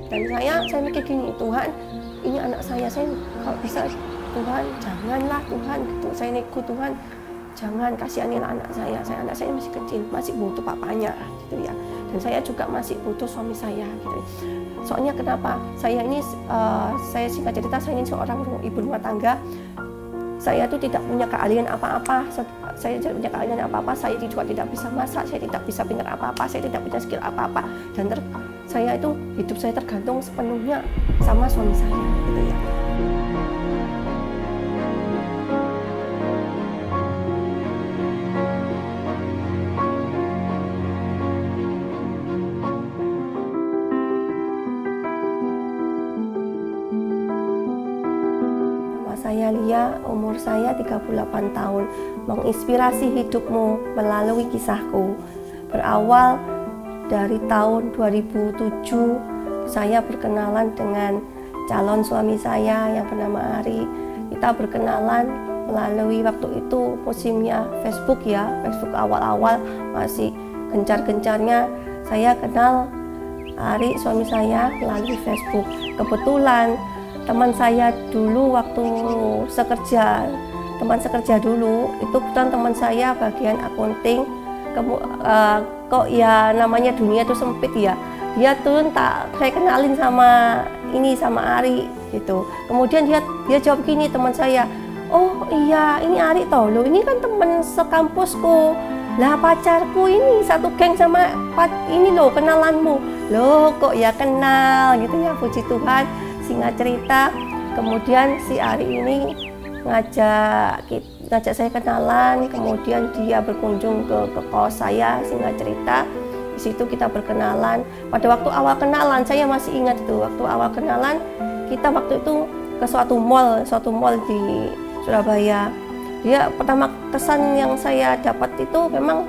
Dan saya mikir gini, Tuhan, ini anak saya kalau bisa Tuhan janganlah Tuhan gitu. Saya nego, Tuhan jangan, kasihanilah anak saya masih kecil, masih butuh papanya gitu ya. Dan saya juga masih butuh suami saya gitu. Soalnya kenapa? Saya singkat cerita, saya ini seorang ibu rumah tangga. Saya tuh tidak punya keahlian apa-apa. Saya tidak punya keahlian apa-apa. Saya juga tidak bisa masak. Saya tidak bisa pintar apa-apa. Saya tidak punya skill apa-apa. Dan saya itu hidup saya tergantung sepenuhnya sama suami saya, gitu ya. Saya Lia, umur saya 38 tahun, menginspirasi hidupmu melalui kisahku. Berawal dari tahun 2007, saya berkenalan dengan calon suami saya yang bernama Ari. Kita berkenalan melalui waktu itu musimnya Facebook ya, Facebook awal-awal masih gencar-gencarnya. Saya kenal Ari, suami saya, melalui Facebook. Kebetulan teman saya dulu waktu teman sekerja dulu itu teman saya bagian akunting. Kok ya namanya dunia itu sempit ya, dia tuh saya kenalin sama Ari gitu. Kemudian dia jawab gini, teman saya, oh iya ini Ari toh, lo ini kan teman sekampusku, lah pacarku ini satu geng sama ini lo kenalanmu, lo kok ya kenal gitu ya. Puji Tuhan. Singkat cerita, kemudian si Ari ini ngajak saya kenalan, kemudian dia berkunjung ke kos saya. Singkat cerita, di situ kita berkenalan. Pada waktu awal kenalan, saya masih ingat itu, waktu awal kenalan kita waktu itu ke suatu mall di Surabaya. Dia pertama kesan yang saya dapat itu memang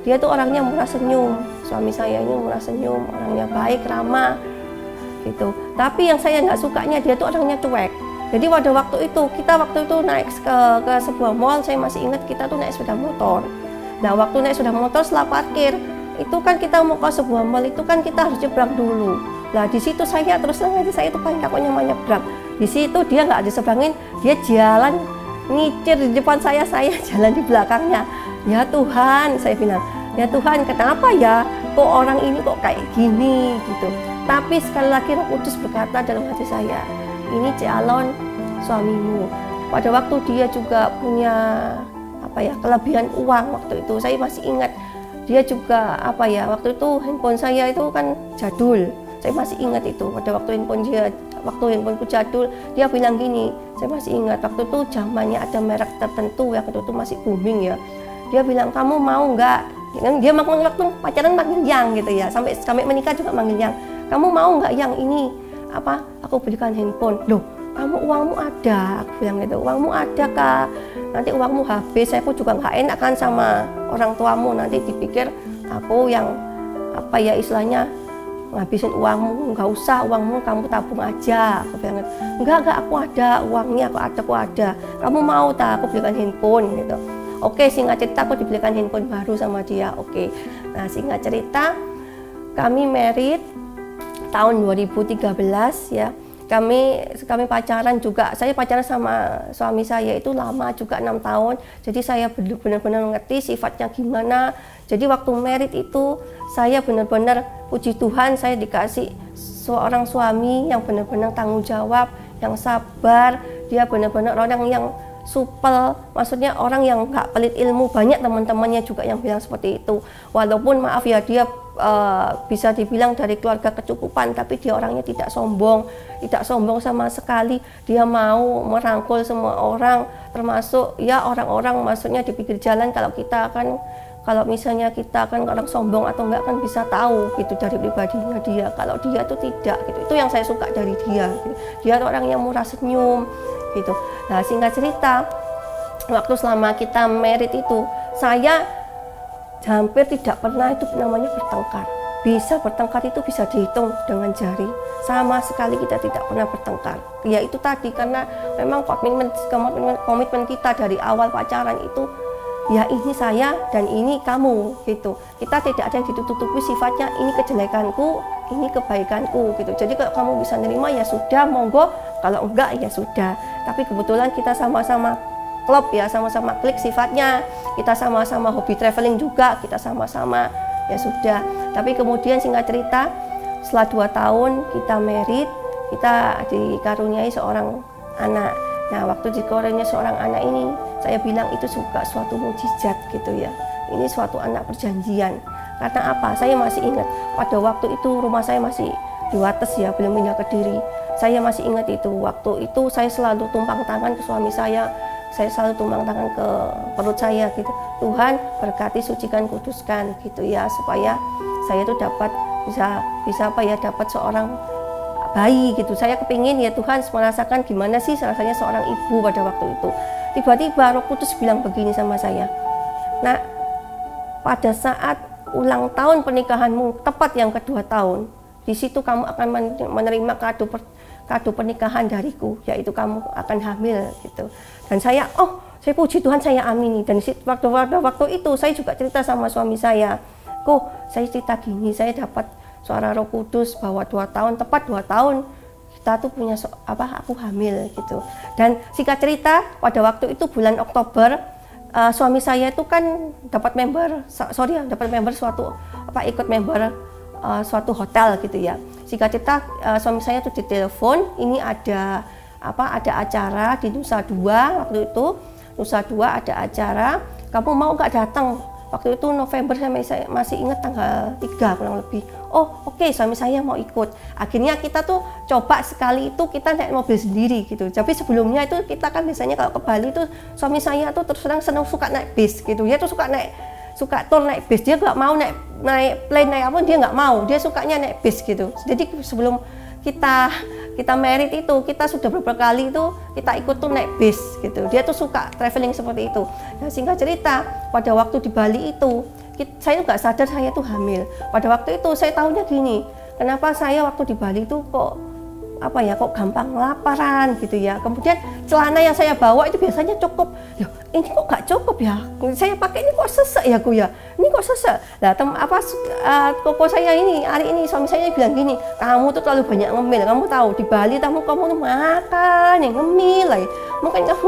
dia tuh orangnya murah senyum. Suami saya ini murah senyum, orangnya baik, ramah gitu. Tapi yang saya nggak sukanya dia tuh orangnya cuek. Jadi pada waktu itu kita naik ke sebuah mall, saya masih ingat kita tuh naik sepeda motor. Nah waktu naik sepeda motor setelah parkir itu kan kita mau ke sebuah mall itu kan kita harus nyebrang dulu. Nah di situ saya terus terang aja saya itu paling takutnya mau nyebrang. Di situ dia nggak diseberangin, dia jalan ngicir di depan saya jalan di belakangnya. Ya Tuhan, saya bilang, ya Tuhan kenapa ya kok orang ini kok kayak gini gitu. Tapi sekali lagi Roh Kudus berkata dalam hati saya, ini calon suamimu. Pada waktu dia juga punya kelebihan uang waktu itu, saya masih ingat. Dia juga waktu itu handphone saya itu kan jadul. Saya masih ingat itu. Pada waktu handphoneku jadul, dia bilang gini, saya masih ingat. Waktu itu zamannya ada merek tertentu yang waktu itu masih booming ya. Dia bilang, kamu mau nggak? Dia waktu pacaran manggil yang gitu ya, sampai menikah juga manggil yang. Kamu mau nggak yang ini aku belikan handphone. Loh, kamu uangmu ada, aku bilang gitu. Uangmu ada Kak, nanti uangmu habis. Saya pun juga nggak enak kan sama orang tuamu, nanti dipikir aku yang istilahnya ngabisin uangmu. Nggak usah, uangmu kamu tabung aja, aku bilang gitu. Enggak, aku ada uangnya, aku ada. Kamu mau tak aku belikan handphone gitu. Oke, singkat cerita aku dibelikan handphone baru sama dia. Oke. Nah singkat cerita kami married tahun 2013 ya. Kami pacaran juga. Saya pacaran sama suami saya itu lama juga, 6 tahun. Jadi saya benar-benar mengerti sifatnya gimana. Jadi waktu married itu saya benar-benar puji Tuhan saya dikasih seorang suami yang benar-benar tanggung jawab, yang sabar. Dia benar-benar orang yang supel, maksudnya orang yang nggak pelit ilmu. Banyak teman-temannya juga yang bilang seperti itu. Walaupun maaf ya dia bisa dibilang dari keluarga kecukupan, tapi dia orangnya tidak sombong sama sekali. Dia mau merangkul semua orang, termasuk ya orang-orang maksudnya di pinggir jalan. Kalau misalnya kita kan orang sombong atau enggak kan bisa tahu gitu dari pribadinya dia. Kalau dia tuh tidak gitu. Itu yang saya suka dari dia gitu. Dia orang yang murah senyum gitu. Nah singkat cerita, waktu selama kita married itu saya hampir tidak pernah itu namanya bertengkar. Bisa bertengkar itu bisa dihitung dengan jari. Sama sekali kita tidak pernah bertengkar. Ya itu tadi karena memang komitmen kita dari awal pacaran itu ya ini saya dan ini kamu gitu. Kita tidak ada yang ditutupi sifatnya, ini kejelekanku, ini kebaikanku gitu. Jadi kalau kamu bisa nerima ya sudah, monggo, kalau enggak ya sudah. Tapi kebetulan kita sama-sama klop ya, sama-sama klik sifatnya, kita sama-sama hobi traveling juga, kita sama-sama ya sudah. Tapi kemudian singkat cerita, setelah 2 tahun kita married, kita dikaruniai seorang anak. Nah, waktu dikaruniai seorang anak ini, saya bilang itu juga suatu mukjizat gitu ya. Ini suatu anak perjanjian. Karena apa? Saya masih ingat pada waktu itu rumah saya masih di Wates ya, belum pindah ke Kediri. Saya masih ingat itu. Waktu itu saya selalu tumpang tangan ke suami saya selalu tumpang tangan ke perut saya gitu. Tuhan berkati, sucikan, kuduskan gitu ya, supaya saya itu dapat bisa apa ya, dapat seorang bayi gitu. Saya kepingin ya Tuhan merasakan gimana sih rasanya seorang ibu pada waktu itu. Tiba-tiba Roh Kudus bilang begini sama saya, "Nak, pada saat ulang tahun pernikahanmu tepat yang kedua tahun, di situ kamu akan menerima kado pernikahan dariku, yaitu kamu akan hamil gitu." Dan saya puji Tuhan, saya amini. Dan waktu itu saya juga cerita sama suami saya, saya cerita gini, saya dapat suara Roh Kudus bahwa 2 tahun, tepat 2 tahun kita tuh punya aku hamil gitu. Dan singkat cerita pada waktu itu bulan Oktober, suami saya itu kan dapat member suatu hotel gitu ya. Singkat cerita suami saya tuh ditelepon, ini ada acara di Nusa Dua. Waktu itu Nusa Dua ada acara, kamu mau nggak datang? Waktu itu November, saya masih ingat tanggal 3 kurang lebih. Oke, suami saya mau ikut. Akhirnya kita tuh coba sekali itu kita naik mobil sendiri gitu. Tapi sebelumnya itu kita kan biasanya kalau ke Bali tuh suami saya tuh terus terang suka naik bis gitu. Dia tuh suka tour naik bis. Dia nggak mau naik plane, naik apa, dia nggak mau. Dia sukanya naik bis gitu. Jadi sebelum kita married itu, kita sudah beberapa kali itu kita ikut tuh naik bis gitu. Dia tuh suka traveling seperti itu. Nah, singkat cerita, pada waktu di Bali itu saya nggak sadar saya tuh hamil. Pada waktu itu saya tahunya gini, kenapa saya waktu di Bali itu kok gampang laparan gitu ya. Kemudian celana yang saya bawa itu biasanya cukup. Ini kok nggak cukup ya? Saya pakai ini kok sesek ya, Bu ya? Ini kok sesek. Nah, koko saya ini hari ini suami saya bilang gini, kamu tuh terlalu banyak ngemil. Kamu tahu di Bali kamu tuh makan yang ngemil lah. Mungkin kamu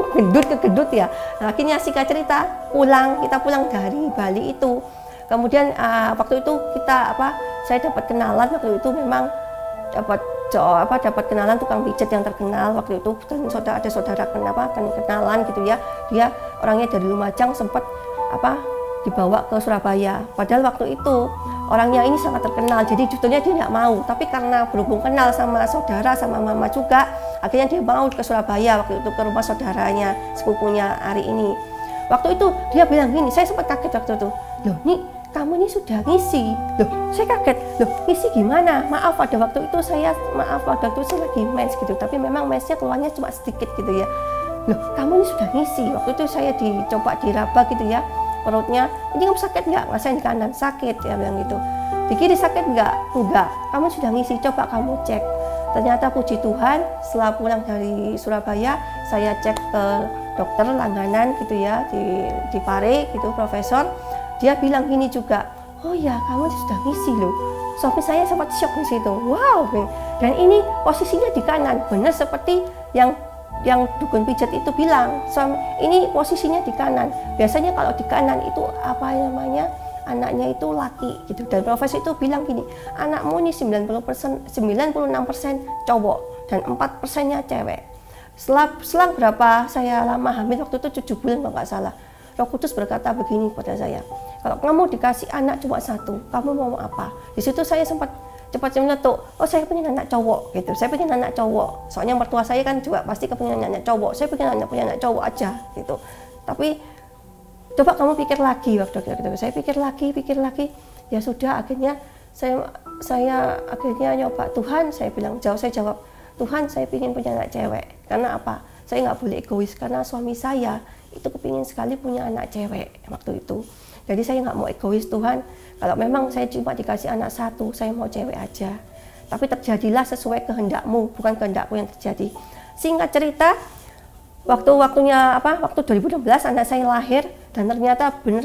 gendut ya. Nah, akhirnya singkat cerita kita pulang dari Bali itu. Kemudian waktu itu saya dapat kenalan, waktu itu memang dapat kenalan tukang pijat yang terkenal waktu itu, dan ada saudara kenalan gitu ya. Dia orangnya dari Lumajang, sempat dibawa ke Surabaya. Padahal waktu itu orangnya ini sangat terkenal, jadi sebetulnya dia nggak mau, tapi karena berhubung kenal sama saudara sama mama juga, akhirnya dia mau ke Surabaya waktu itu, ke rumah saudaranya sepupunya Ari ini. Waktu itu dia bilang gini, saya sempat kaget waktu itu, "Loh, nih kamu ini sudah ngisi." Loh, saya kaget. Loh, ngisi gimana? Maaf, pada waktu itu saya lagi mens gitu, tapi memang mensnya keluarnya cuma sedikit gitu ya. Loh, kamu ini sudah ngisi. Waktu itu saya dicoba diraba gitu ya, perutnya. "Ini kamu sakit nggak?" "Saya di kanan." "Sakit," ya bilang gitu. "Di kiri sakit nggak?" "Enggak." "Kamu sudah ngisi, coba kamu cek." Ternyata puji Tuhan, setelah pulang dari Surabaya, saya cek ke dokter langganan gitu ya, di Pare gitu, profesor. Dia bilang gini juga, "Oh ya, kamu sudah ngisi loh." Suami saya sempat shock di situ. Wow, dan ini posisinya di kanan, benar seperti yang dukun pijat itu bilang. Ini posisinya di kanan. Biasanya kalau di kanan itu anaknya itu laki gitu. Dan profesor itu bilang gini, "Anakmu ini 96% cowok dan 4%-nya cewek." Selang berapa saya lama hamil, waktu itu 7 bulan kalau nggak salah, Roh Kudus berkata begini pada saya, "Kalau kamu dikasih anak cuma 1, kamu mau apa?" Di situ saya sempat cepat meletuk, saya pengen anak cowok gitu. Saya pengen anak cowok. Soalnya mertua saya kan juga pasti kepengen anak cowok. Saya pengen punya anak cowok aja gitu. Tapi coba kamu pikir lagi waktu itu. Saya pikir lagi. Ya sudah, akhirnya saya akhirnya nyoba. "Tuhan," saya jawab, "Tuhan, saya ingin punya anak cewek." Karena apa? Saya nggak boleh egois, karena suami saya itu kepingin sekali punya anak cewek waktu itu. Jadi saya nggak mau egois, "Tuhan, kalau memang saya cuma dikasih anak 1, saya mau cewek aja. Tapi terjadilah sesuai kehendak-Mu, bukan kehendak-Ku yang terjadi." Singkat cerita, Waktu 2016 anak saya lahir, dan ternyata benar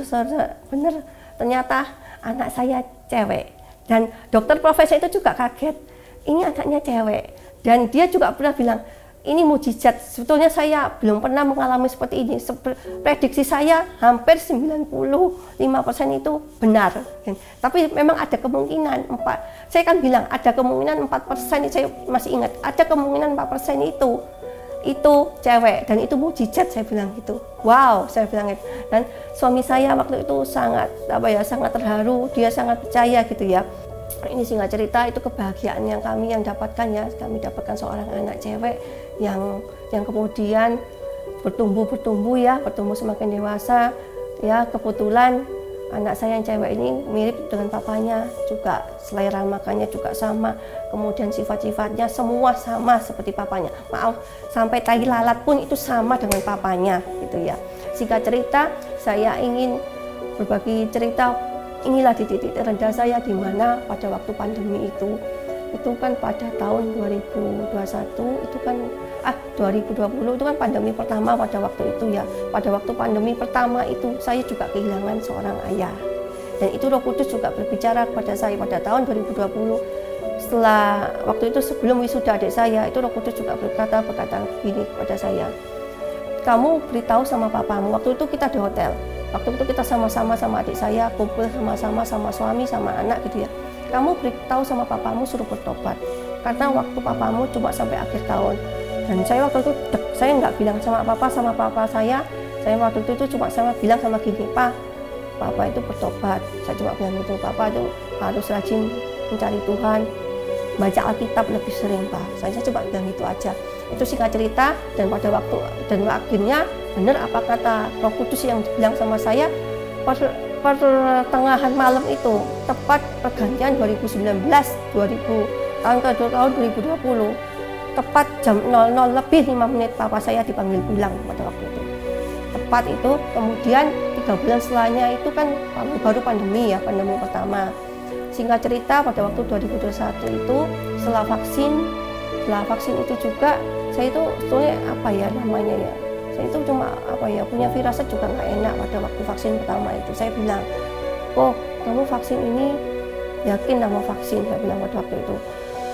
ternyata anak saya cewek. Dan dokter profesor itu juga kaget, ini anaknya cewek. Dan dia juga pernah bilang, ini mujizat. Sebetulnya saya belum pernah mengalami seperti ini. Prediksi saya hampir 95% itu benar. Tapi memang ada kemungkinan 4. Saya kan bilang ada kemungkinan 4%, saya masih ingat. Ada kemungkinan 4% itu cewek, dan itu mujizat, saya bilang gitu. Wow, saya bilang itu. Dan suami saya waktu itu sangat terharu, dia sangat percaya gitu ya. Ini singkat cerita, itu kebahagiaan yang kami dapatkan ya. Kami dapatkan seorang anak cewek yang kemudian bertumbuh semakin dewasa ya. Kebetulan anak saya yang cewek ini mirip dengan papanya juga, selera makannya juga sama, kemudian sifat-sifatnya semua sama seperti papanya. Maaf, sampai tai lalat pun itu sama dengan papanya gitu ya. Singkat cerita, saya ingin berbagi cerita. Inilah di titik terendah saya, di mana pada waktu pandemi itu kan pada tahun 2021 itu kan 2020 itu kan pandemi pertama pada waktu itu ya. Pada waktu pandemi pertama itu saya juga kehilangan seorang ayah. Dan itu Roh Kudus juga berbicara kepada saya pada tahun 2020. Setelah waktu itu, sebelum wisuda adik saya, itu Roh Kudus juga berkata begini kepada saya. Kamu beritahu sama papamu, waktu itu kita di hotel. Waktu itu kita sama-sama sama adik saya, kumpul sama-sama sama suami, sama anak gitu ya. Kamu beritahu sama papamu suruh bertobat. Karena waktu papamu cuma sampai akhir tahun. Dan saya waktu itu, saya nggak bilang sama papa saya waktu itu cuma bilang sama gini, Pak, papa itu bertobat. Saya cuma bilang gitu, papa itu harus rajin mencari Tuhan, baca Alkitab lebih sering, Pak. Saya coba bilang gitu aja. Itu singkat cerita, dan akhirnya benar apa kata Roh Kudus yang bilang sama saya. Pertengahan malam itu, tepat pergantian 2019 tahun 2020, tepat jam 00 lebih 5 menit papa saya dipanggil pulang pada waktu itu. Tepat itu, kemudian 3 bulan setelahnya itu kan baru pandemi ya, pandemi pertama. Singkat cerita, pada waktu 2021 itu setelah vaksin itu juga saya itu sebetulnya saya itu cuma punya firasat juga nggak enak pada waktu vaksin pertama itu. Saya bilang, kamu vaksin ini yakin mau vaksin? Saya bilang pada waktu itu,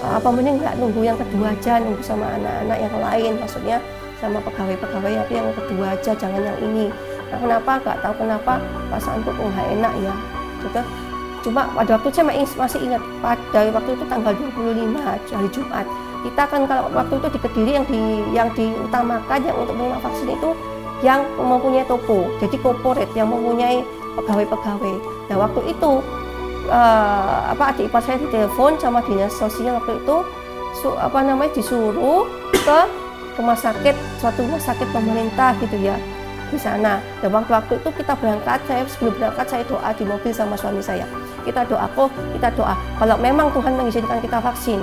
apa mending nggak nunggu yang kedua aja, nunggu sama anak-anak yang lain, maksudnya sama pegawai-pegawai yang kedua aja, jangan yang ini. Nah, kenapa? Nggak tahu kenapa perasaanku kok nggak enak ya gitu. Cuma pada waktu saya masih ingat, pada waktu itu tanggal 25 hari Jumat, kita kan kalau waktu itu di Kediri yang diutamakan yang untuk menerima vaksin itu yang mempunyai toko, jadi corporate yang mempunyai pegawai-pegawai. Nah waktu itu adik ipar saya ditelepon sama dinas sosial waktu itu disuruh ke suatu rumah sakit pemerintah gitu ya di sana. Dan waktu itu kita berangkat, sebelum berangkat saya doa di mobil sama suami saya. Kita doa kalau memang Tuhan mengizinkan kita vaksin,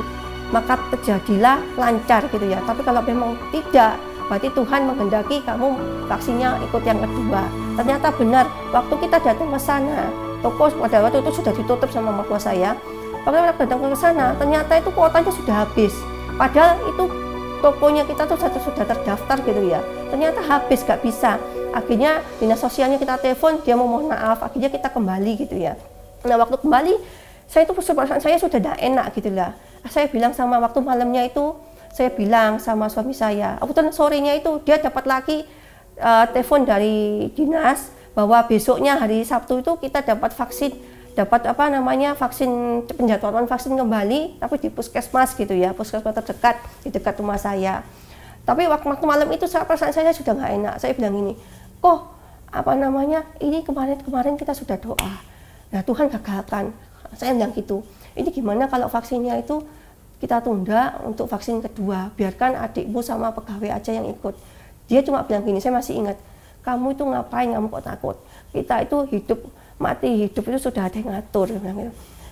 maka terjadilah lancar gitu ya. Tapi kalau memang tidak, berarti Tuhan menghendaki kamu vaksinnya ikut yang kedua. Ternyata benar, waktu kita datang ke sana, toko pada waktu itu sudah ditutup sama mertua saya. Waktu kita datang ke sana, ternyata itu kuotanya sudah habis. Padahal itu tokonya kita tuh sudah terdaftar gitu ya. Ternyata habis, gak bisa. Akhirnya dinas sosialnya kita telepon, dia mohon maaf. Akhirnya kita kembali gitu ya. Nah waktu kembali, saya sudah tidak enak gitu lah. Saya bilang sama waktu malamnya itu, saya bilang sama suami saya, kebetulan sorenya itu dia dapat lagi telepon dari dinas bahwa besoknya hari Sabtu itu kita dapat vaksin penjadwalan vaksin kembali, tapi di puskesmas gitu ya, puskesmas terdekat di dekat rumah saya. Tapi waktu malam itu perasaan saya sudah nggak enak. Saya bilang ini, ini kemarin kita sudah doa, nah Tuhan gagalkan. Saya bilang gitu. Ini gimana kalau vaksinnya itu kita tunda untuk vaksin kedua, biarkan adikmu sama pegawai aja yang ikut. Dia cuma bilang gini, saya masih ingat, kamu itu ngapain, kamu kok takut? Kita itu hidup itu sudah ada yang ngatur.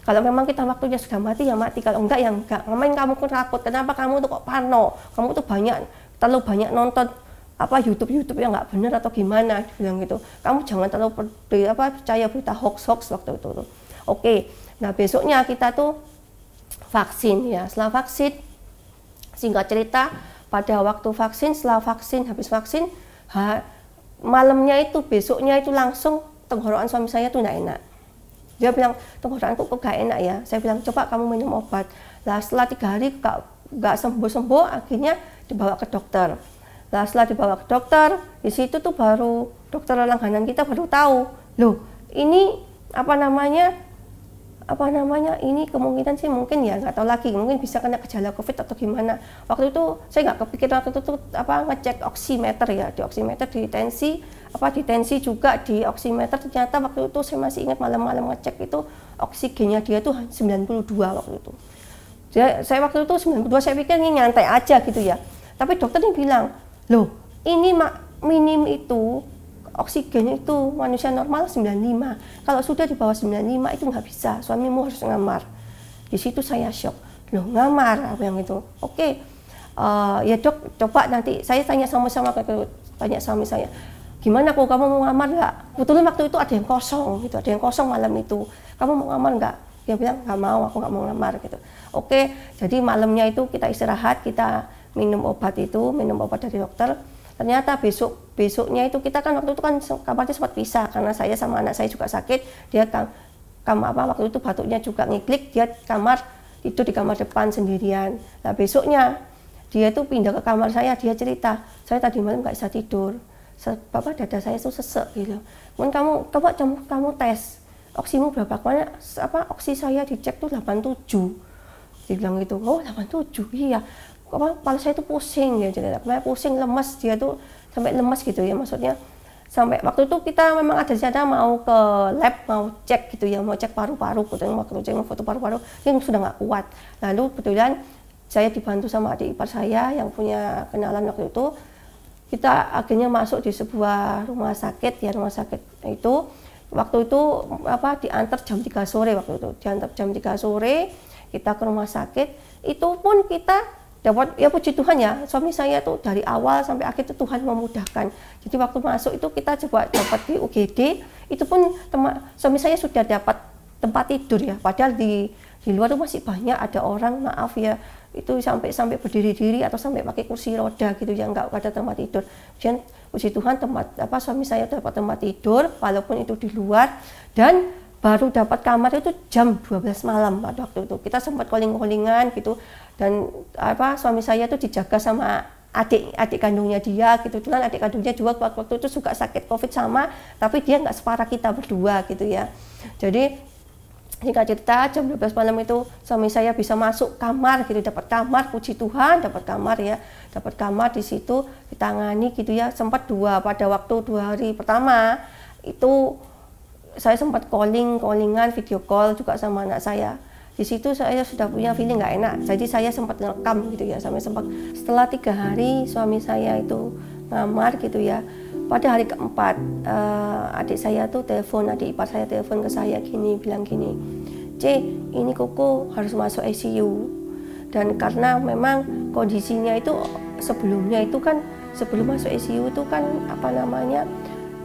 Kalau memang kita waktunya sudah mati ya mati, kalau enggak ya enggak. Ngapain kamu takut? Kenapa kamu tuh kok parno? Kamu tuh terlalu banyak nonton YouTube yang nggak benar atau gimana? Dia bilang gitu. Kamu jangan terlalu percaya berita hoax waktu itu. Oke. Nah besoknya kita tuh vaksin ya. Setelah vaksin, singkat cerita, pada waktu vaksin, setelah vaksin, habis vaksin, malamnya itu, besoknya itu langsung tenggorokan suami saya tuh nggak enak. Dia bilang, tenggorokanku kok gak enak ya. Saya bilang, coba kamu minum obat. Lah setelah 3 hari nggak sembuh-sembuh, akhirnya dibawa ke dokter. Lah setelah dibawa ke dokter, di situ tuh baru dokter langganan kita baru tahu, loh ini ini kemungkinan sih mungkin ya nggak tahu lagi, mungkin bisa kena gejala COVID atau gimana. Waktu itu saya nggak kepikiran, waktu itu ngecek oximeter ya, di oximeter, di tensi juga di oximeter, ternyata waktu itu saya masih ingat malam-malam ngecek itu oksigennya dia tuh 92 waktu itu. Saya waktu itu 92, saya pikir ini nyantai aja gitu ya. Tapi dokter ini bilang, loh ini minim itu oksigen itu manusia normal 95. Kalau sudah di bawah 95 itu nggak bisa, suamimu harus ngamar. Di situ saya shock. Loh ngamar apa yang itu? Oke, ya dok, coba nanti saya tanya sama-sama tanya suami saya. Gimana kok kamu mau ngamar nggak? Kebetulan waktu itu ada yang kosong gitu, ada yang kosong malam itu. Kamu mau ngamar nggak? Dia bilang nggak mau, aku nggak mau ngamar gitu. Oke, jadi malamnya itu kita istirahat, kita minum obat dari dokter. Ternyata besoknya itu kita kan waktu itu kan kamarnya sempat pisah karena saya sama anak saya juga sakit. Dia waktu itu batuknya juga ngiklik, dia tidur di kamar depan sendirian. Nah besoknya dia itu pindah ke kamar saya, dia cerita, saya tadi malam nggak bisa tidur. Bapak dada saya itu sesek gitu. Kemudian kamu tes oksimu berapa? Kemana oksi saya dicek tuh 87. Dia bilang gitu. Oh 87, iya. Kepala saya itu pusing ya, jadi pusing, lemas, dia tuh sampai lemas gitu ya, maksudnya sampai waktu itu kita memang ada rencana mau ke lab, mau cek gitu ya, mau cek paru-paru, waktu cek foto paru-paru yang sudah nggak kuat. Lalu kebetulan saya dibantu sama adik ipar saya yang punya kenalan waktu itu, kita akhirnya masuk di sebuah rumah sakit ya, rumah sakit itu waktu itu diantar jam 3 sore waktu itu, diantar jam 3 sore kita ke rumah sakit, itu pun kita dapat, ya puji Tuhan ya, suami saya tuh dari awal sampai akhir itu Tuhan memudahkan. Jadi waktu masuk itu kita coba dapat di UGD, itu pun suami saya sudah dapat tempat tidur ya, padahal di luar itu masih banyak ada orang, maaf ya, itu sampai berdiri-diri atau sampai pakai kursi roda gitu ya, nggak ada tempat tidur. Dan puji Tuhan suami saya dapat tempat tidur walaupun itu di luar, dan baru dapat kamar itu jam 12 malam pada waktu itu. Kita sempat calling-callingan gitu, dan suami saya itu dijaga sama adik kandungnya dia gitu. Cuman adik kandungnya juga waktu itu juga sakit COVID sama, tapi dia nggak separah kita berdua gitu ya. Jadi singkat cerita, jam 12 malam itu suami saya bisa masuk kamar gitu, dapat kamar, puji Tuhan, dapat kamar di situ, ditangani gitu ya. Sempat pada waktu 2 hari pertama itu saya sempat callingan, video call juga sama anak saya. Di situ saya sudah punya feeling nggak enak, jadi saya sempat ngerekam gitu ya, setelah 3 hari suami saya itu ngamar gitu ya. Pada hari keempat adik ipar saya telepon ke saya bilang gini, C, ini Koko harus masuk ICU. Dan karena memang kondisinya itu sebelumnya itu kan, sebelum masuk ICU itu kan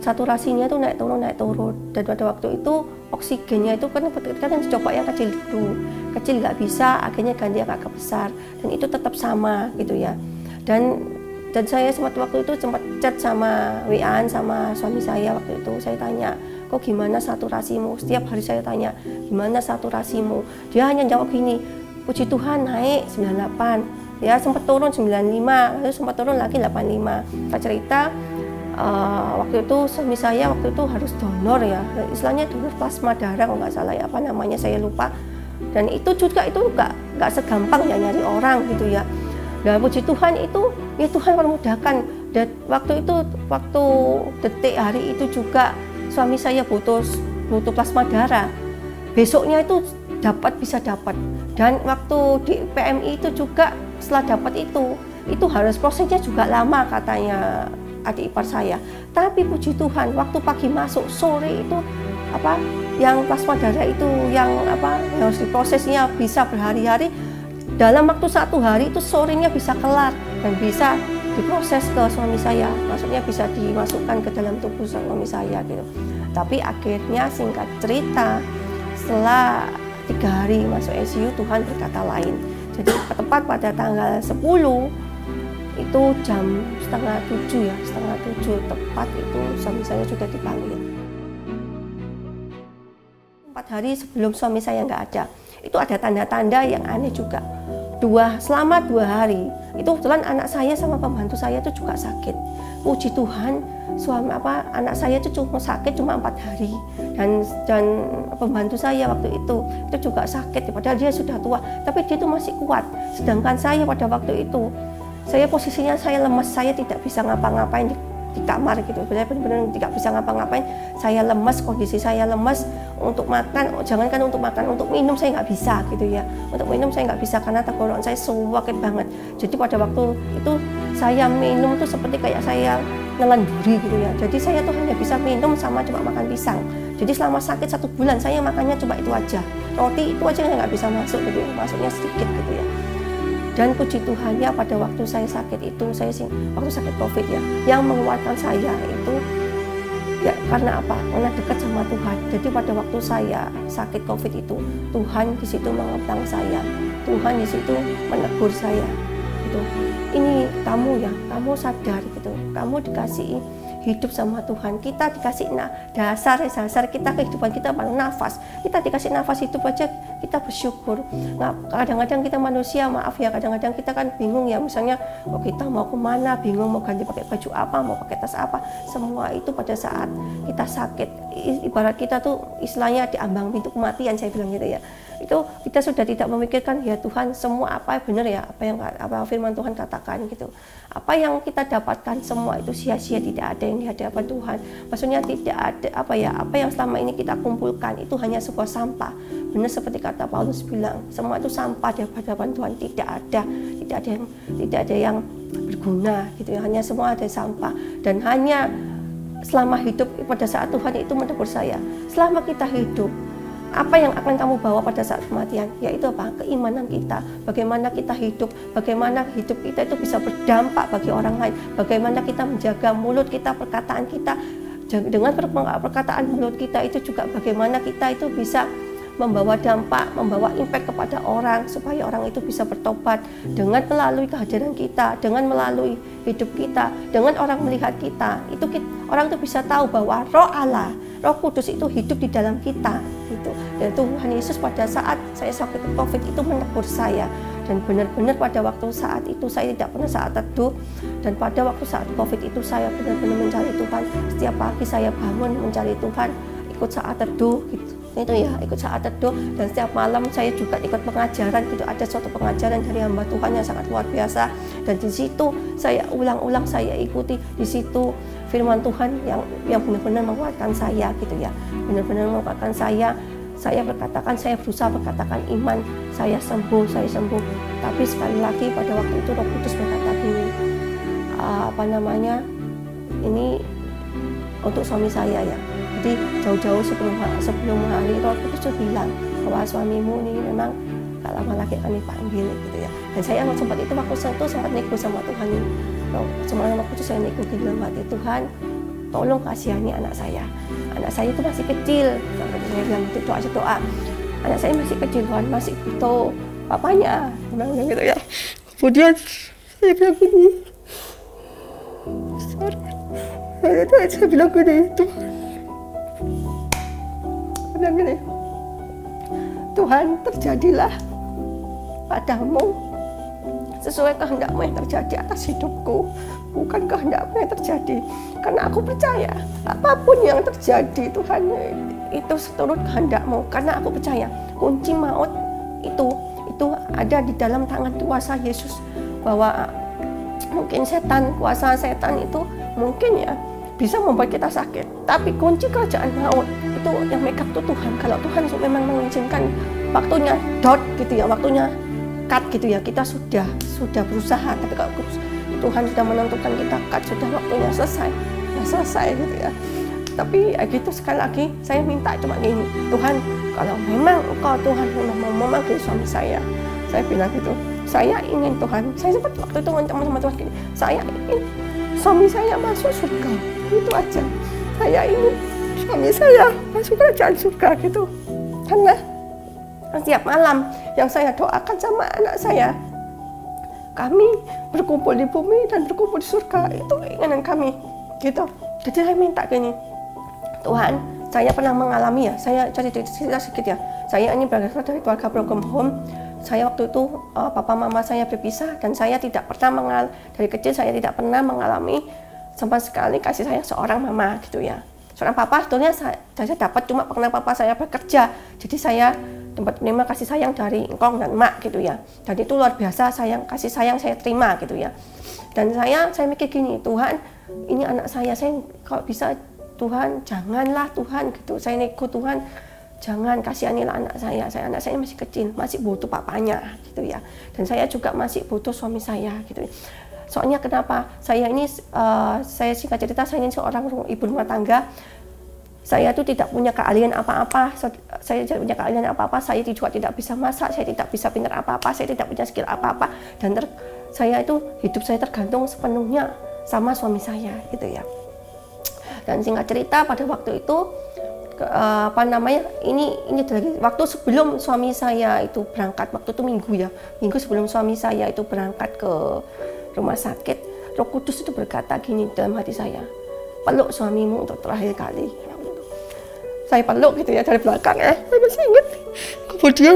saturasinya itu naik turun, dan pada waktu itu oksigennya itu kan yang dicoba yang kecil dulu, kecil nggak bisa, akhirnya ganti yang agak besar, dan itu tetap sama gitu ya. Dan saya waktu itu sempat chat sama WA-an sama suami saya waktu itu, saya tanya, kok gimana saturasimu? Setiap hari saya tanya, gimana saturasimu? Dia hanya jawab gini, puji Tuhan naik 98, ya sempat turun 95, lalu sempat turun lagi 85. Kita cerita, waktu itu suami saya waktu itu harus donor ya, istilahnya donor plasma darah kalau nggak salah ya, saya lupa. Dan itu juga itu nggak segampang ya nyari orang gitu ya. Dan puji Tuhan itu ya Tuhan memudahkan. Dan waktu detik hari itu juga suami saya butuh plasma darah. Besoknya itu bisa dapat. Dan waktu di PMI itu juga setelah dapat itu harus prosesnya juga lama katanya adik ipar saya. Tapi puji Tuhan waktu pagi masuk, sore itu yang plasma darah itu yang harus diprosesnya bisa berhari-hari, dalam waktu 1 hari itu sorenya bisa kelar dan bisa diproses ke suami saya, maksudnya bisa dimasukkan ke dalam tubuh suami saya gitu. Tapi akhirnya singkat cerita, setelah 3 hari masuk ICU, Tuhan berkata lain. Jadi tepat pada tanggal 10 itu jam setengah 7 ya, setengah 7 tepat itu suami saya sudah dipanggil. 4 hari sebelum suami saya nggak ada, itu ada tanda-tanda yang aneh juga. Selama 2 hari itu kebetulan anak saya sama pembantu saya itu juga sakit. Puji Tuhan, anak saya itu cuma sakit cuma 4 hari, dan pembantu saya waktu itu juga sakit, padahal dia sudah tua, tapi dia itu masih kuat. Sedangkan saya pada waktu itu, saya posisinya saya lemas, saya tidak bisa ngapa-ngapain di kamar gitu, benar-benar tidak bisa ngapa-ngapain. Saya lemas, kondisi saya lemas. Untuk makan, jangankan untuk makan, untuk minum saya nggak bisa gitu ya. Untuk minum saya nggak bisa karena tenggorokan saya sakit banget. Jadi pada waktu itu saya minum tuh seperti kayak saya nelan duri gitu ya. Jadi saya tuh hanya bisa minum sama cuma makan pisang. Jadi selama sakit 1 bulan saya makannya cuma itu aja. Roti itu aja nggak bisa masuk gitu, masuknya sedikit gitu ya. Dan puji Tuhan ya, pada waktu saya sakit itu, waktu sakit COVID ya, yang menguatkan saya itu ya karena apa? Karena dekat sama Tuhan. Jadi pada waktu saya sakit COVID itu, Tuhan di situ mengepang saya, Tuhan di situ menegur saya. Gitu. Ini kamu ya, kamu sadar gitu, kamu dikasih hidup sama Tuhan, kita dikasih dasar kita, kehidupan kita baru nafas, kita dikasih nafas hidup aja kita bersyukur. Nah, kadang-kadang kita manusia, maaf ya, kadang-kadang kita kan bingung ya, misalnya kita mau kemana, bingung mau ganti pakai baju apa, mau pakai tas apa, semua itu pada saat kita sakit, ibarat kita tuh istilahnya di ambang pintu kematian, saya bilang gitu ya. Itu kita sudah tidak memikirkan ya Tuhan, semua apa benar ya, apa firman Tuhan katakan gitu. Apa yang kita dapatkan semua itu sia-sia, tidak ada yang di hadapan Tuhan. Maksudnya tidak ada apa yang selama ini kita kumpulkan itu hanya sebuah sampah. Benar seperti kata Paulus bilang, semua itu sampah di hadapan Tuhan, tidak ada yang berguna gitu ya, hanya semua ada sampah. Dan hanya selama hidup pada saat Tuhan itu menegur saya, selama kita hidup, apa yang akan kamu bawa pada saat kematian? Yaitu apa? Keimanan kita. Bagaimana kita hidup, bagaimana hidup kita itu bisa berdampak bagi orang lain. Bagaimana kita menjaga mulut kita, perkataan kita. Dengan perkataan mulut kita itu juga bagaimana kita itu bisa membawa dampak, membawa impact kepada orang supaya orang itu bisa bertobat dengan melalui kehadiran kita, dengan melalui hidup kita, dengan orang melihat kita. Orang itu bisa tahu bahwa Roh Allah, Roh Kudus itu hidup di dalam kita gitu. Dan Tuhan Yesus pada saat saya sakit COVID itu menegur saya, dan benar-benar pada waktu saat itu saya tidak pernah saat teduh, dan pada waktu saat COVID itu saya benar-benar mencari Tuhan. Setiap pagi saya bangun mencari Tuhan, ikut saat teduh gitu. Itu ya, ikut saat teduh, dan setiap malam saya juga ikut pengajaran gitu. Ada suatu pengajaran dari hamba Tuhan yang sangat luar biasa, dan di situ saya ulang-ulang saya ikuti. Di situ firman Tuhan yang benar-benar menguatkan saya gitu ya, benar-benar menguatkan saya. Saya berusaha berkatakan iman, saya sembuh. Tapi sekali lagi pada waktu itu Roh Kudus berkata gini, ini untuk suami saya ya. Jadi jauh-jauh sebelum hari Roh Kudus bilang bahwa suamimu ini memang gak lama lagi akan dipanggil gitu ya. Dan saya sempat nego sama Tuhan ini. Semalam waktu itu saya nego di dalam hati, Tuhan tolong kasihani anak saya. Anak saya itu masih kecil. Saya bilang itu doa. Anak saya masih kecil, Tuhan, masih butuh papanya. Bilang gitu ya. Kemudian saya bilang gini. Saya bilang gini, Tuhan, terjadilah padamu sesuai kehendak-Mu yang terjadi atas hidupku, bukan kehendak-Mu yang terjadi. Karena aku percaya apapun yang terjadi, Tuhan, itu seturut kehendak-Mu. Karena aku percaya kunci maut itu ada di dalam tangan kuasa Yesus. Bahwa mungkin kuasa setan itu mungkin ya bisa membuat kita sakit, tapi kunci kerajaan maut itu yang megang itu Tuhan. Kalau Tuhan memang mengizinkan waktunya gitu ya, waktunya cut gitu ya, kita sudah berusaha, tapi kalau Tuhan sudah menentukan kita cut, sudah waktunya selesai gitu ya. Tapi gitu, sekali lagi saya minta cuma gini, Tuhan, kalau memang Engkau Tuhan memang mau memanggil suami saya bilang gitu, saya ingin Tuhan, saya sempat waktu itu ngomong sama Tuhan gini, saya ingin suami saya masuk surga, itu aja. Saya ingin suami saya masuk kerajaan surga gitu. Karena setiap malam yang saya doakan sama anak saya, kami berkumpul di bumi dan berkumpul di surga. Itu keinginan kami gitu. Jadi saya minta gini, Tuhan, saya pernah mengalami ya, saya cerita sedikit ya, saya ini berasal dari keluarga broken home. Saya waktu itu papa mama saya berpisah dan saya tidak pernah dari kecil saya tidak pernah mengalami sama sekali kasih sayang seorang mama gitu ya. Seorang papa sebetulnya saya dapat cuma karena papa saya bekerja, jadi saya dapat menerima kasih sayang dari engkong dan mak gitu ya. Dan itu luar biasa kasih sayang saya terima gitu ya. Dan saya mikir gini, Tuhan, ini anak saya kalau bisa Tuhan janganlah Tuhan gitu, saya nego Tuhan, jangan kasihanilah anak saya masih kecil, masih butuh papanya gitu ya. Dan saya juga masih butuh suami saya gitu ya. Soalnya kenapa? Saya singkat cerita, saya ini seorang ibu rumah tangga. Saya itu tidak punya keahlian apa-apa. Saya tidak punya keahlian apa-apa. Saya juga tidak bisa masak. Saya tidak bisa pintar apa-apa. Saya tidak punya skill apa-apa. Dan hidup saya tergantung sepenuhnya sama suami saya gitu ya. Dan singkat cerita pada waktu itu ini waktu sebelum suami saya itu berangkat, waktu itu minggu sebelum suami saya itu berangkat ke rumah sakit, Roh Kudus itu berkata gini dalam hati saya, peluk suamimu untuk terakhir kali. Saya peluk gitu ya dari belakang ya, saya masih ingat. Kemudian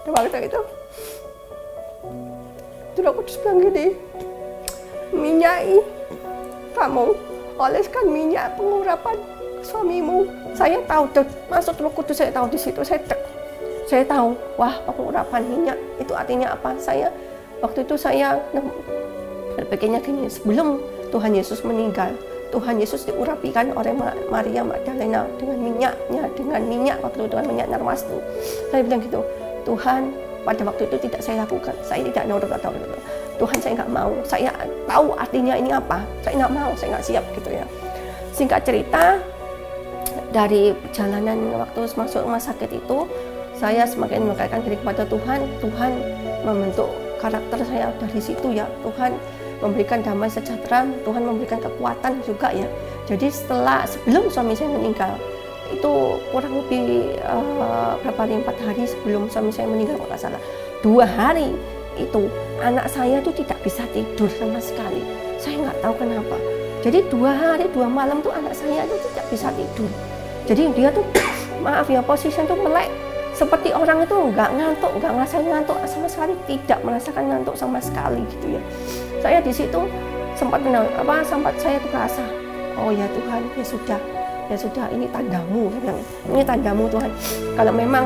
waktu itu Roh Kudus bilang gini, minyai kamu, oleskan minyak pengurapan suamimu. Saya tahu, masuk Roh Kudus, saya tahu di situ, saya tahu, wah, pengurapan minyak itu artinya apa? Waktu itu saya berpikirnya gini, sebelum Tuhan Yesus meninggal, Tuhan Yesus diurapikan oleh Maria Magdalena dengan minyak waktu itu, minyak narwastu. Saya bilang gitu, Tuhan, pada waktu itu tidak saya lakukan, saya tidak nurut atau Tuhan, saya nggak mau, saya tahu artinya ini apa, saya nggak mau, saya nggak siap gitu ya. Singkat cerita, dari perjalanan waktu masuk rumah sakit itu, saya semakin mendekatkan diri kepada Tuhan. Tuhan membentuk karakter saya dari situ ya. Tuhan memberikan damai sejahtera, Tuhan memberikan kekuatan juga ya. Jadi sebelum suami saya meninggal, itu kurang lebih berapa hari, 4 hari sebelum suami saya meninggal kalau nggak salah, 2 hari itu anak saya itu tidak bisa tidur sama sekali. Saya nggak tahu kenapa. Jadi 2 hari 2 malam tuh anak saya itu tidak bisa tidur. Jadi dia tuh maaf ya, posisi tuh melek seperti orang itu nggak ngantuk, nggak ngerasain ngantuk sama sekali, tidak merasakan ngantuk sama sekali gitu ya. Saya di situ sempat saya tuh merasa, oh ya Tuhan, ya sudah ini tandamu, ini tandamu Tuhan. Kalau memang,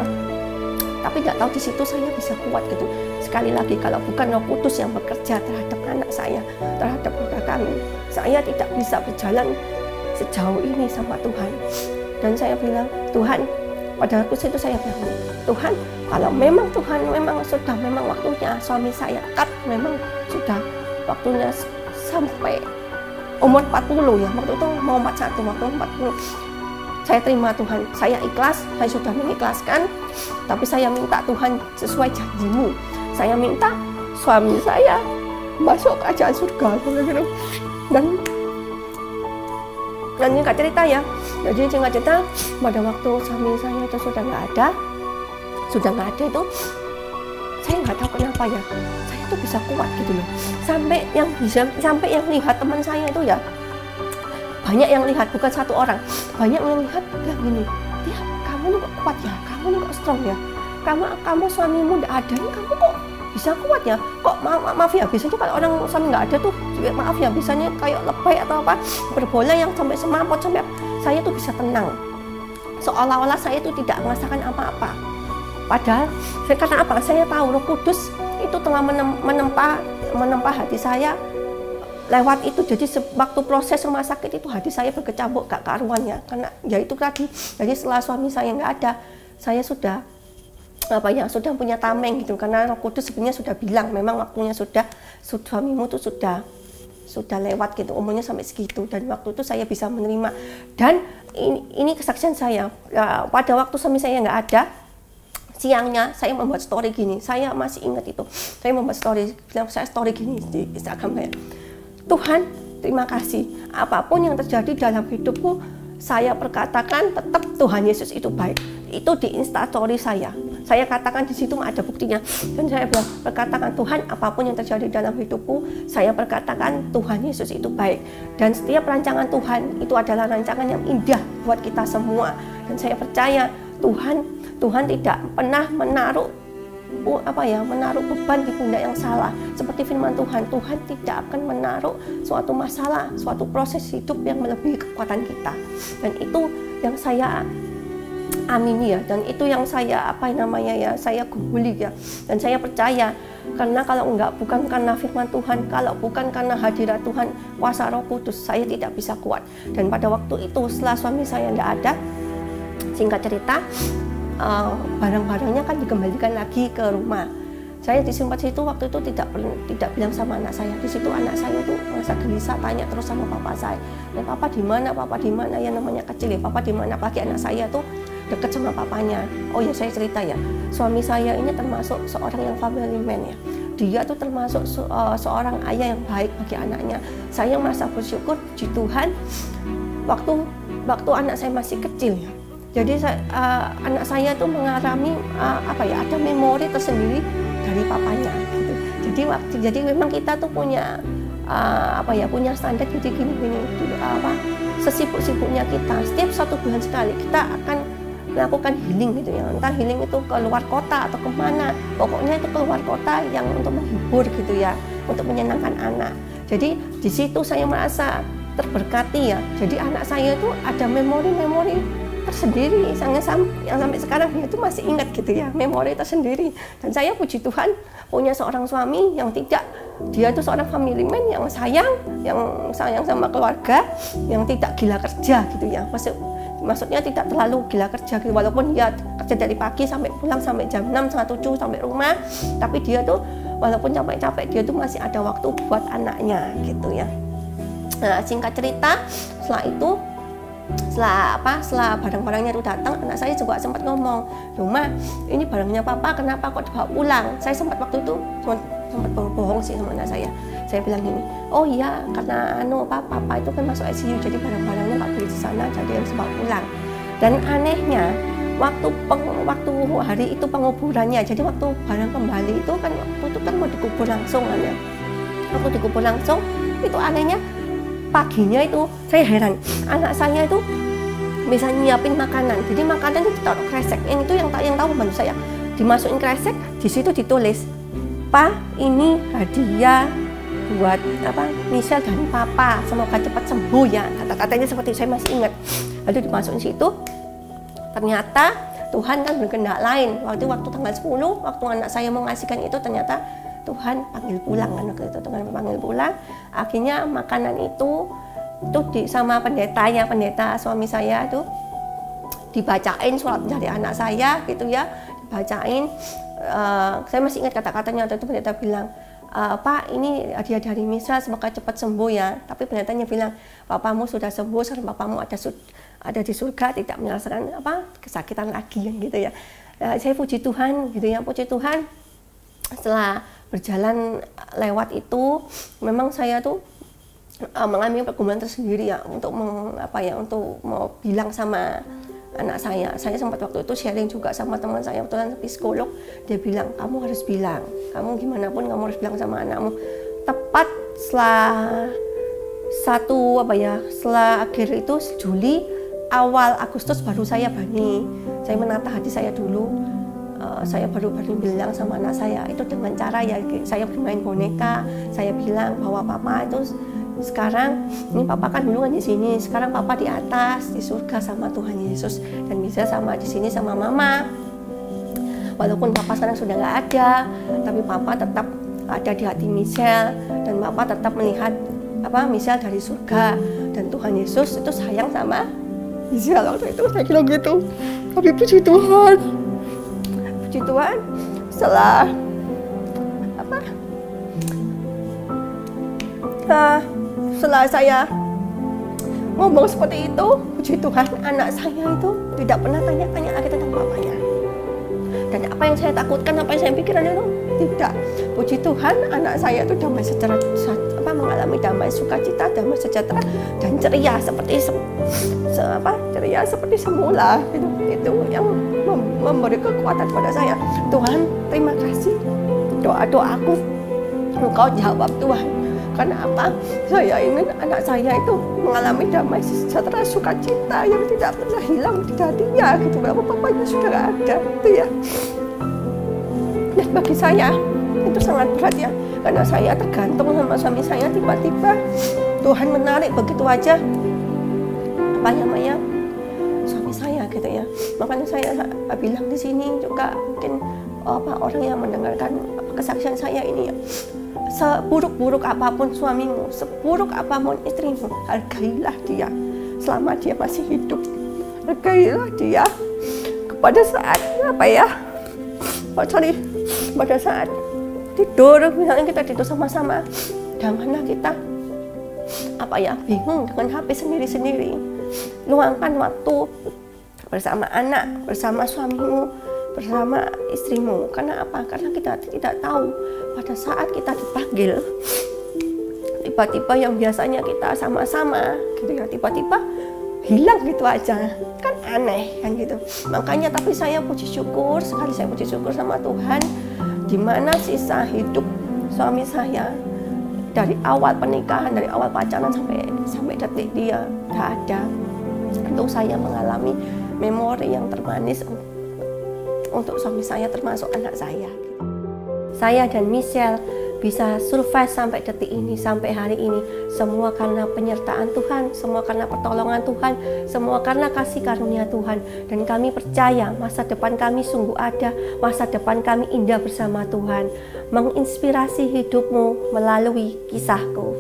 tapi nggak tahu di situ saya bisa kuat gitu. Sekali lagi, kalau bukan Roh Kudus yang bekerja terhadap anak saya, terhadap keluarga kami, saya tidak bisa berjalan sejauh ini sama Tuhan. Dan saya bilang, Tuhan, pada waktu itu saya bilang, Tuhan, kalau memang Tuhan sudah waktunya suami saya memang sudah waktunya sampai umur 40 ya, waktu itu mau 41, waktu 40. Saya terima Tuhan, saya ikhlas, saya sudah mengikhlaskan, tapi saya minta Tuhan sesuai janjimu. Saya minta suami saya masuk kerajaan surga. Dan singkat cerita ya, jadi singkat cerita, pada waktu suami saya itu sudah nggak ada itu, saya nggak tahu kenapa ya, saya tuh bisa kuat gitu loh. Sampai yang lihat teman saya itu ya, banyak yang lihat, bukan satu orang, banyak yang lihat bilang gini, dia, kamu nih kok kuat ya, kamu nih kok strong ya, kamu suamimu nggak ada, kamu kok bisa kuat ya, kok maaf ya, biasanya kalau orang suami nggak ada tuh, maaf ya, biasanya kayak lebay atau apa, berbola yang sampai semaput, sampai saya tuh bisa tenang, seolah-olah saya tuh tidak merasakan apa-apa. Padahal karena apa? Saya tahu Roh Kudus itu telah menempa hati saya lewat itu. Jadi waktu proses rumah sakit itu hati saya berkecamuk gak karuannya, karena ya itu tadi. Jadi setelah suami saya nggak ada, saya sudah punya tameng gitu, karena Roh Kudus sebenarnya sudah bilang memang waktunya suamimu tuh sudah lewat gitu, umurnya sampai segitu. Dan waktu itu saya bisa menerima. Dan ini kesaksian saya pada waktu suami saya nggak ada, siangnya saya membuat story gini, saya masih ingat itu, saya membuat story gini di Instagram saya. Tuhan, terima kasih, apapun yang terjadi dalam hidupku, saya perkatakan tetap Tuhan Yesus itu baik. Itu di Instastory saya Saya katakan di situ ada buktinya. Dan saya berkatakan, Tuhan, apapun yang terjadi dalam hidupku, saya berkatakan Tuhan Yesus itu baik. Dan setiap rancangan Tuhan itu adalah rancangan yang indah buat kita semua. Dan saya percaya Tuhan tidak pernah menaruh beban di pundak yang salah. Seperti firman Tuhan tidak akan menaruh suatu masalah, suatu proses hidup yang melebihi kekuatan kita. Dan itu yang saya amini ya, dan itu yang saya saya gumuli ya, dan saya percaya, karena kalau bukan karena firman Tuhan, kalau bukan karena hadirat Tuhan, kuasa Roh Kudus, saya tidak bisa kuat. Dan pada waktu itu setelah suami saya tidak ada, singkat cerita, barang-barangnya kan dikembalikan lagi ke rumah. Saya disimpan situ, waktu itu tidak bilang sama anak saya. Di situ anak saya tuh merasa gelisah, tanya terus sama papa saya. Dan papa di mana? Papa di mana? Ya namanya kecil ya, papa di mana? Apalagi anak saya tuh dekat sama papanya. Oh ya, saya cerita ya. Suami saya ini termasuk seorang yang family man ya. Dia tuh termasuk seorang ayah yang baik bagi anaknya. Saya merasa bersyukur, puji Tuhan, waktu anak saya masih kecil ya. Jadi anak saya tuh mengalami ada memori tersendiri dari papanya gitu. Jadi memang kita tuh punya punya standar, jadi gini sesibuk-sibuknya kita setiap 1 bulan sekali kita akan melakukan healing gitu ya. Entah healing itu ke luar kota atau kemana, pokoknya itu keluar kota yang untuk menghibur gitu ya, untuk menyenangkan anak. Jadi di situ saya merasa terberkati ya. Jadi anak saya itu ada memori-memori tersendiri yang sampai sekarang dia itu masih ingat gitu ya, memori tersendiri. Dan saya puji Tuhan punya seorang suami yang dia itu seorang family man yang sayang sama keluarga, yang tidak gila kerja gitu ya. Maksudnya tidak terlalu gila kerja gitu, walaupun dia kerja dari pagi sampai pulang sampai jam 6, setengah 7 sampai rumah, tapi dia tuh walaupun capek-capek dia tuh masih ada waktu buat anaknya gitu ya. Nah, singkat cerita, setelah barang-barangnya itu datang, anak saya juga sempat ngomong, "Rumah, ini barangnya papa, kenapa kok dibawa pulang?" Saya sempat waktu itu sempat bohong sih sama anak saya. Saya bilang gini, "Oh iya, karena papa itu kan masuk ICU, jadi barang-barangnya nggak boleh di sana, jadi harus bawa pulang." Dan anehnya, waktu hari itu penguburannya, jadi waktu barang kembali itu kan mau dikubur langsung kan ya. Waktu dikubur langsung, itu anehnya paginya itu saya heran, anak saya itu bisa nyiapin makanan. Jadi makanan itu ditaruh kresek. Yang itu yang tahu bantu saya. Dimasukin kresek, di situ ditulis, "Pak, ini hadiah buat Michelle dari papa. Semoga cepat sembuh ya." Kata-katanya seperti saya masih ingat. Lalu dimasukin situ. Ternyata Tuhan kan berkehendak lain. Waktu tanggal 10, waktu anak saya mau ngasihkan itu, ternyata Tuhan panggil pulang kan waktu itu. Tuhan panggil pulang. Akhirnya makanan itu sama pendeta suami saya itu dibacain surat dari anak saya gitu ya, dibacain. Saya masih ingat kata-katanya waktu itu. Pendeta bilang, "Pak, ini hadiah dari Misa, semoga cepat sembuh ya." Tapi pendetanya bilang, "Papamu sudah sembuh, sekarang papamu ada di surga, tidak merasakan kesakitan lagi," gitu ya. Saya puji Tuhan gitu ya, puji Tuhan. Setelah berjalan lewat itu, memang saya tuh mengalami pergumulan tersendiri ya, untuk mau bilang sama anak saya. Saya sempat waktu itu sharing juga sama teman saya, kebetulan psikolog. Dia bilang, "Kamu harus bilang, kamu gimana pun kamu harus bilang sama anakmu." Tepat setelah setelah akhir itu Juli, awal Agustus baru saya menata hati saya dulu. Saya baru bilang sama anak saya itu dengan cara ya, saya bermain boneka. Saya bilang bahwa papa itu sekarang, ini papa kan dulu kan di sini, sekarang papa di atas di surga sama Tuhan Yesus, dan bisa sama di sini sama mama. Walaupun papa sekarang sudah nggak ada, tapi papa tetap ada di hati Michelle, dan papa tetap melihat Michelle dari surga, dan Tuhan Yesus itu sayang sama Michelle. Waktu itu saya bilang gitu. Tapi puji Tuhan, setelah saya ngomong seperti itu, puji Tuhan, anak saya itu tidak pernah tanya-tanya lagi tentang papanya. Dan apa yang saya takutkan, apa yang saya pikirkan itu tidak. Puji Tuhan, anak saya itu damai sejahtera, mengalami damai sukacita, damai sejahtera dan ceria seperti ceria seperti semula. Itu yang memberi kekuatan pada saya. Tuhan, terima kasih, doa-doaku Engkau jawab Tuhan. Karena apa? Saya ingin anak saya itu mengalami damai sejahtera, sukacita yang tidak pernah hilang di hatinya gitu. Bahwa papanya sudah gak ada gitu ya. Dan bagi saya itu sangat berat ya, karena saya tergantung sama suami saya. Tiba-tiba Tuhan menarik begitu aja suami saya gitu ya. Makanya saya bilang di sini juga, mungkin orang yang mendengarkan kesaksian saya ini ya, seburuk-buruk apapun suamimu, seburuk apapun istrimu, hargailah dia selama dia masih hidup. Hargailah dia pada saat pada saat tidur, misalnya kita tidur sama-sama, janganlah kita bingung dengan HP sendiri-sendiri. Luangkan waktu bersama anak, bersama suamimu, bersama istrimu. Karena apa? Karena kita tidak tahu pada saat kita dipanggil, tiba-tiba yang biasanya kita sama-sama gitu ya, tiba-tiba hilang gitu aja, kan aneh kan gitu. Makanya tapi saya puji syukur sekali, saya puji syukur sama Tuhan, di mana sisa hidup suami saya dari awal pernikahan, dari awal pacaran sampai detik dia tidak ada, itu saya mengalami memori yang termanis untuk suami saya, termasuk anak saya. Saya dan Michelle bisa survive sampai detik ini, sampai hari ini, semua karena penyertaan Tuhan, semua karena pertolongan Tuhan, semua karena kasih karunia Tuhan. Dan kami percaya masa depan kami sungguh ada, masa depan kami indah bersama Tuhan. Menginspirasi hidupmu melalui kisahku.